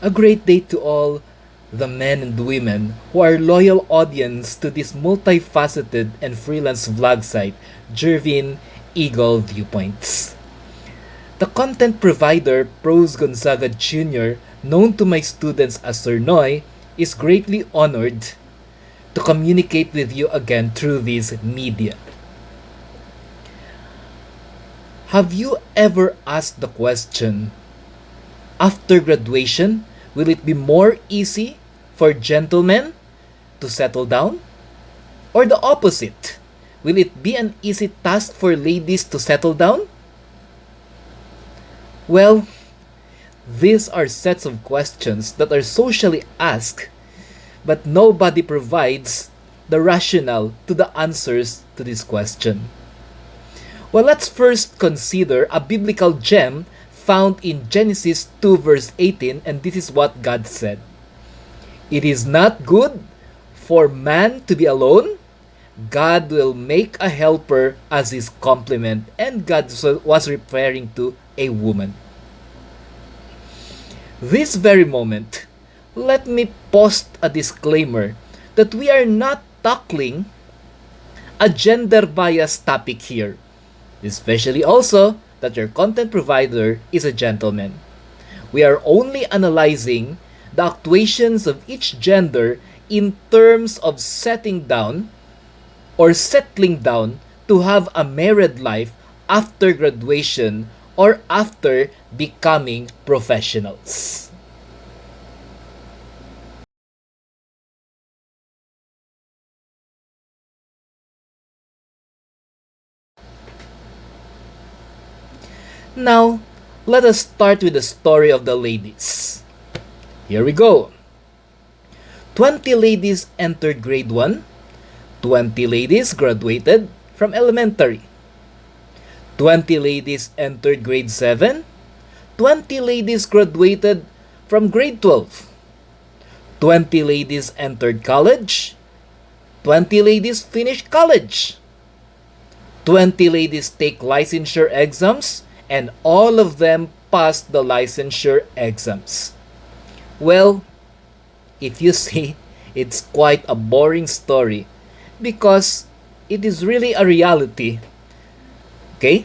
A great day to all the men and women who are loyal audience to this multifaceted and freelance vlog site, JERVIN Eagle Viewpoints. The content provider, Pros Gonzaga Jr., known to my students as Sir Noy, is greatly honored to communicate with you again through this media. Have you ever asked the question, after graduation, will it be more easy for gentlemen to settle down? Or the opposite? Will it be an easy task for ladies to settle down? Well, these are sets of questions that are socially asked, but nobody provides the rationale to the answers to this question. Well, let's first consider a biblical gem found in Genesis 2 verse 18, and this is what God said. It is not good for man to be alone. God will make a helper as his complement, and God was referring to a woman. This very moment, let me post a disclaimer that we are not tackling a gender bias topic here, especially also that your content provider is a gentleman. We are only analyzing the actuations of each gender in terms of setting down or settling down to have a married life after graduation or after becoming professionals. Now, let us start with the story of the ladies. Here we go. 20 ladies entered grade 1. 20 ladies graduated from elementary. 20 ladies entered grade 7. 20 ladies graduated from grade 12. 20 ladies entered college. 20 ladies finished college. 20 ladies take licensure exams, and all of them passed the licensure exams. Well, if you see, it's quite a boring story because it is really a reality, okay,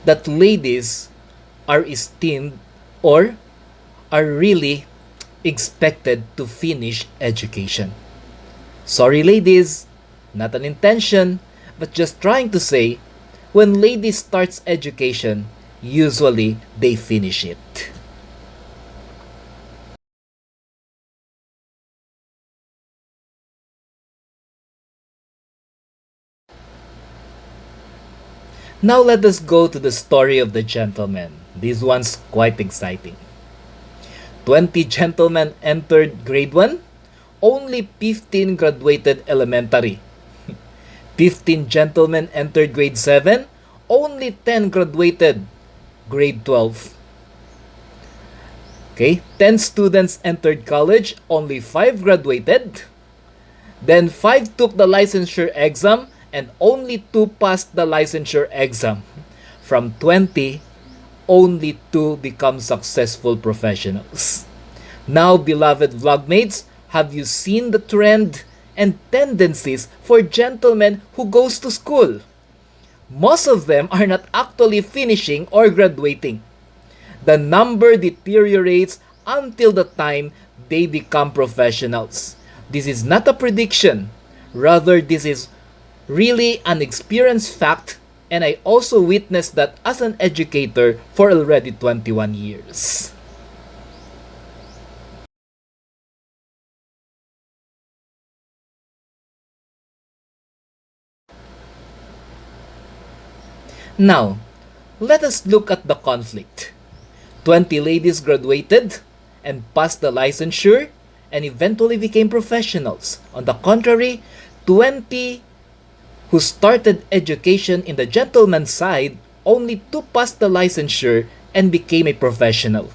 that ladies are esteemed or are really expected to finish education. Sorry ladies, not an intention, but just trying to say, when ladies starts education, usually they finish it. Now let us go to the story of the gentleman. This one's quite exciting. 20 gentlemen entered grade 1, only 15 graduated elementary. 15 gentlemen entered grade 7, only 10 graduated grade 12. Okay, 10 students entered college, only 5 graduated. Then 5 took the licensure exam, and only 2 passed the licensure exam. From 20, only 2 become successful professionals. Now, beloved vlogmates, have you seen the trend and tendencies for gentlemen who goes to school? Most of them are not actually finishing or graduating. The number deteriorates until the time they become professionals. This is not a prediction. Rather, this is really an experienced fact, and I also witnessed that as an educator for already 21 years. Now, let us look at the conflict. 20 ladies graduated and passed the licensure and eventually became professionals. On the contrary, 20 who started education in the gentleman's side, only 2 passed the licensure and became a professional.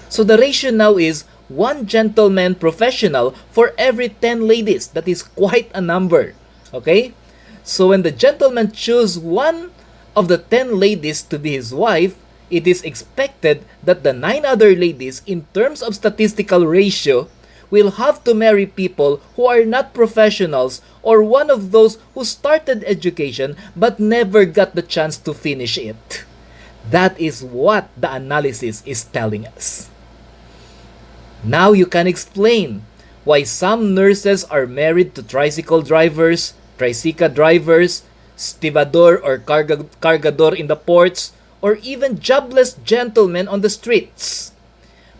So the ratio now is 1 gentleman professional for every 10 ladies. That is quite a number. Okay? So when the gentleman chooses one of the 10 ladies to be his wife, it is expected that the 9 other ladies, in terms of statistical ratio, will have to marry people who are not professionals or one of those who started education but never got the chance to finish it. That is what the analysis is telling us. Now you can explain why some nurses are married to tricycle drivers, tricycle drivers, stevedore or cargador in the ports, or even jobless gentlemen on the streets.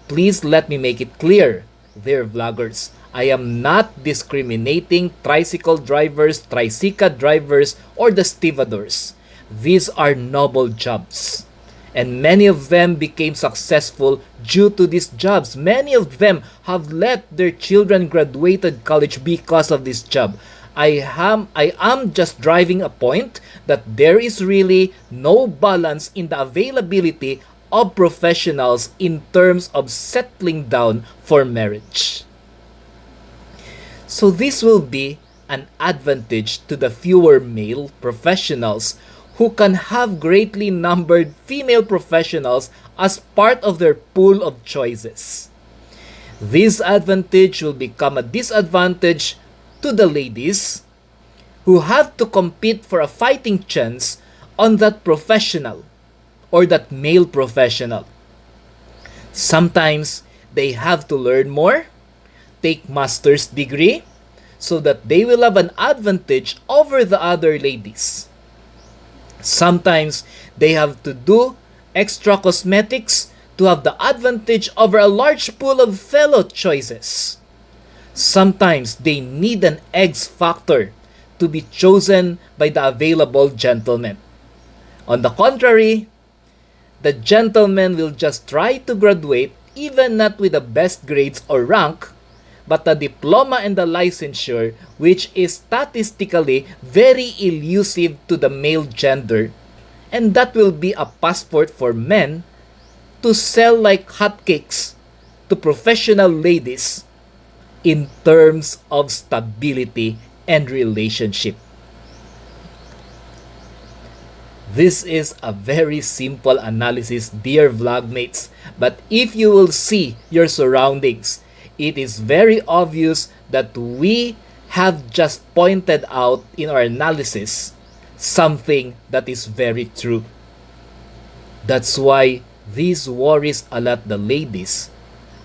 Please let me make it clear, dear vloggers, I am not discriminating tricycle drivers, tricycle drivers, or the stevedores. These are noble jobs. And many of them became successful due to these jobs. Many of them have let their children graduated college because of this job. I am just driving a point that there is really no balance in the availability of professionals in terms of settling down for marriage. So this will be an advantage to the fewer male professionals who can have greatly numbered female professionals as part of their pool of choices. This advantage will become a disadvantage to the ladies who have to compete for a fighting chance on that professional or that male professional. Sometimes they have to learn more, take master's degree, so that they will have an advantage over the other ladies. Sometimes they have to do extra cosmetics to have the advantage over a large pool of fellow choices. Sometimes they need an X factor to be chosen by the available gentlemen. On the contrary, the gentleman will just try to graduate even not with the best grades or rank, but the diploma and the licensure, which is statistically very elusive to the male gender, and that will be a passport for men to sell like hotcakes to professional ladies in terms of stability and relationship. This is a very simple analysis, dear vlogmates, but if you will see your surroundings, it is very obvious that we have just pointed out in our analysis something that is very true. That's why this worries a lot the ladies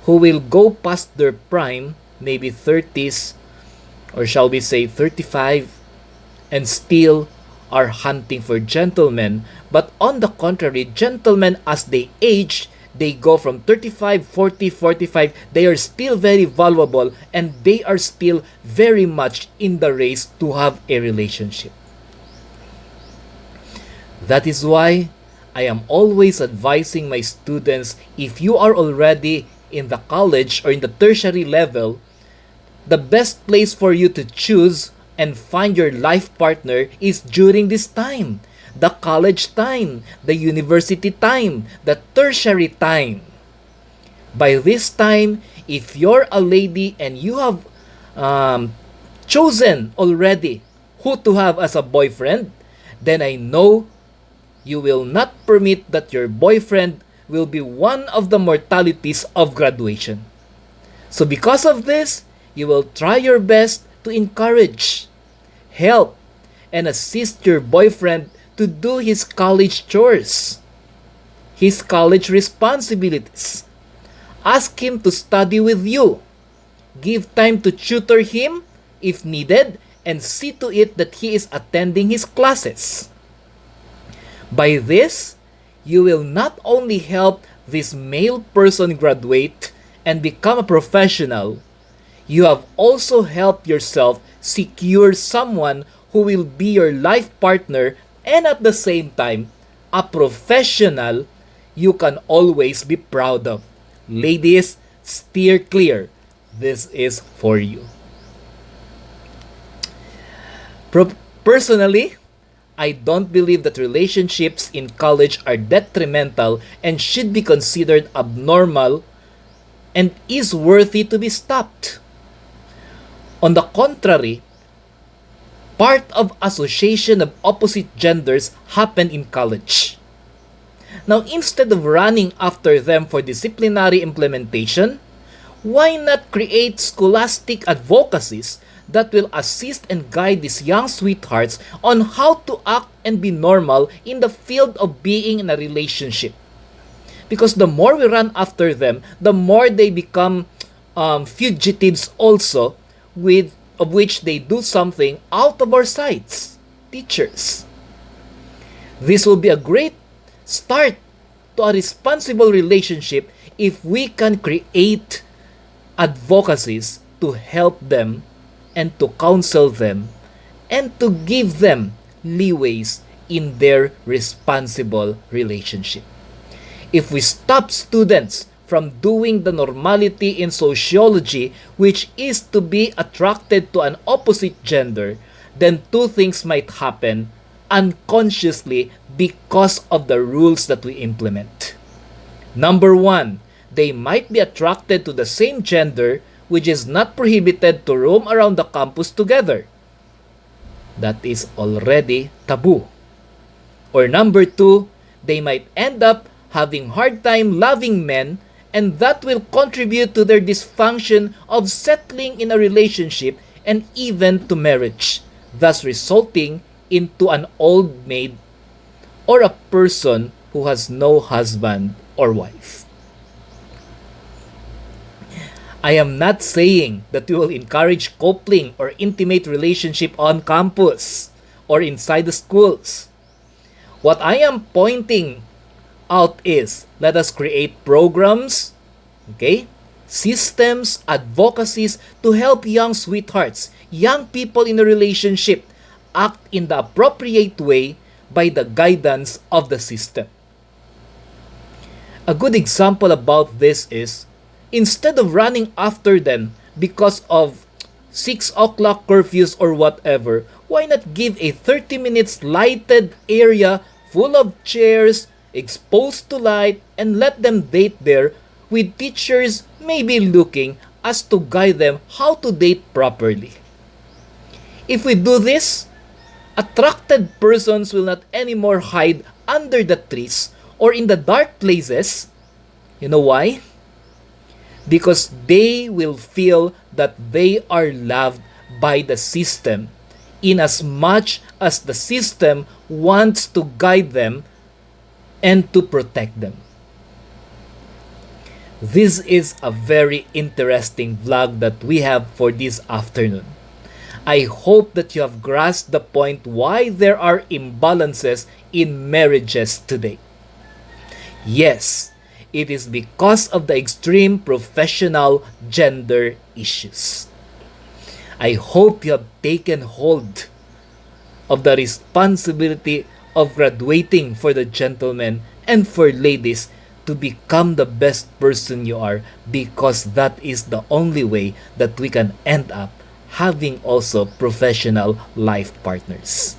who will go past their prime, maybe 30s, or shall we say 35, and still are hunting for gentlemen. But on the contrary, gentlemen, as they age, they go from 35, 40, 45, they are still very valuable and they are still very much in the race to have a relationship. That is why I am always advising my students, if you are already in the college or in the tertiary level, the best place for you to choose and find your life partner is during this time. The college time, the university time, the tertiary time. By this time, if you're a lady and you have chosen already who to have as a boyfriend, then I know you will not permit that your boyfriend will be one of the mortalities of graduation. So because of this, you will try your best to encourage, help, and assist your boyfriend to do his college chores, his college responsibilities. Ask him to study with you. Give time to tutor him if needed, and see to it that he is attending his classes. By this, you will not only help this male person graduate and become a professional, you have also helped yourself secure someone who will be your life partner and at the same time, a professional you can always be proud of. Ladies, steer clear. This is for you. Personally, I don't believe that relationships in college are detrimental and should be considered abnormal and is worthy to be stopped. On the contrary, part of association of opposite genders happen in college. Now, instead of running after them for disciplinary implementation, why not create scholastic advocacies that will assist and guide these young sweethearts on how to act and be normal in the field of being in a relationship? Because the more we run after them, the more they become fugitives also, of which they do something out of our sights, teachers. This will be a great start to a responsible relationship if we can create advocacies to help them and to counsel them and to give them leeways in their responsible relationship. If we stop students from doing the normality in sociology, which is to be attracted to an opposite gender, then two things might happen unconsciously because of the rules that we implement. Number one, they might be attracted to the same gender, which is not prohibited to roam around the campus together. That is already taboo. Or number two, they might end up having hard time loving men, and that will contribute to their dysfunction of settling in a relationship and even to marriage, thus resulting into an old maid or a person who has no husband or wife. I am not saying that we will encourage coupling or intimate relationship on campus or inside the schools. What I am pointing out is, let us create programs, systems, advocacies to help young sweethearts, young people in a relationship, act in the appropriate way by the guidance of the system. A good example about this is, instead of running after them because of 6 o'clock curfews or whatever, why not give a 30 minutes lighted area full of chairs, exposed to light, and let them date there with teachers maybe looking as to guide them how to date properly. If we do this, attracted persons will not anymore hide under the trees or in the dark places. You know why? Because they will feel that they are loved by the system, in as much as the system wants to guide them and to protect them. This is a very interesting vlog that we have for this afternoon. I hope that you have grasped the point why there are imbalances in marriages today. Yes, it is because of the extreme professional gender issues. I hope you have taken hold of the responsibility of graduating for the gentlemen and for ladies to become the best person you are, because that is the only way that we can end up having also professional life partners.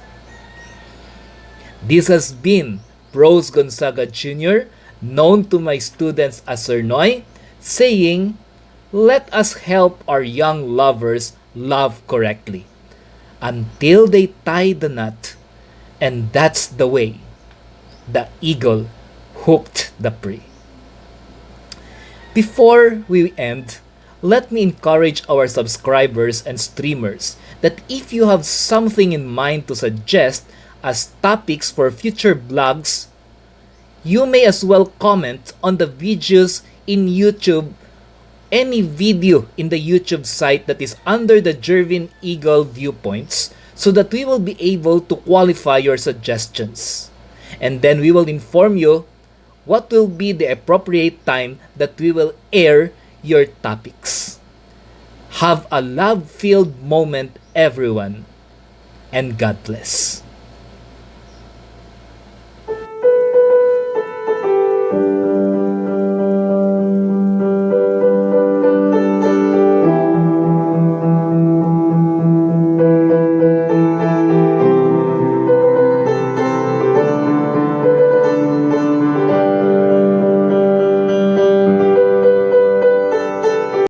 This has been Rose Gonzaga Jr., known to my students as Sir Noy, saying, let us help our young lovers love correctly until they tie the knot, and that's the way the eagle hooked the prey. Before we end, let me encourage our subscribers and streamers that if you have something in mind to suggest as topics for future vlogs, you may as well comment on the videos in YouTube, any video in the YouTube site that is under the JERVIN Eagle Viewpoints, so that we will be able to qualify your suggestions. And then we will inform you what will be the appropriate time that we will air your topics. Have a love-filled moment, everyone, and God bless.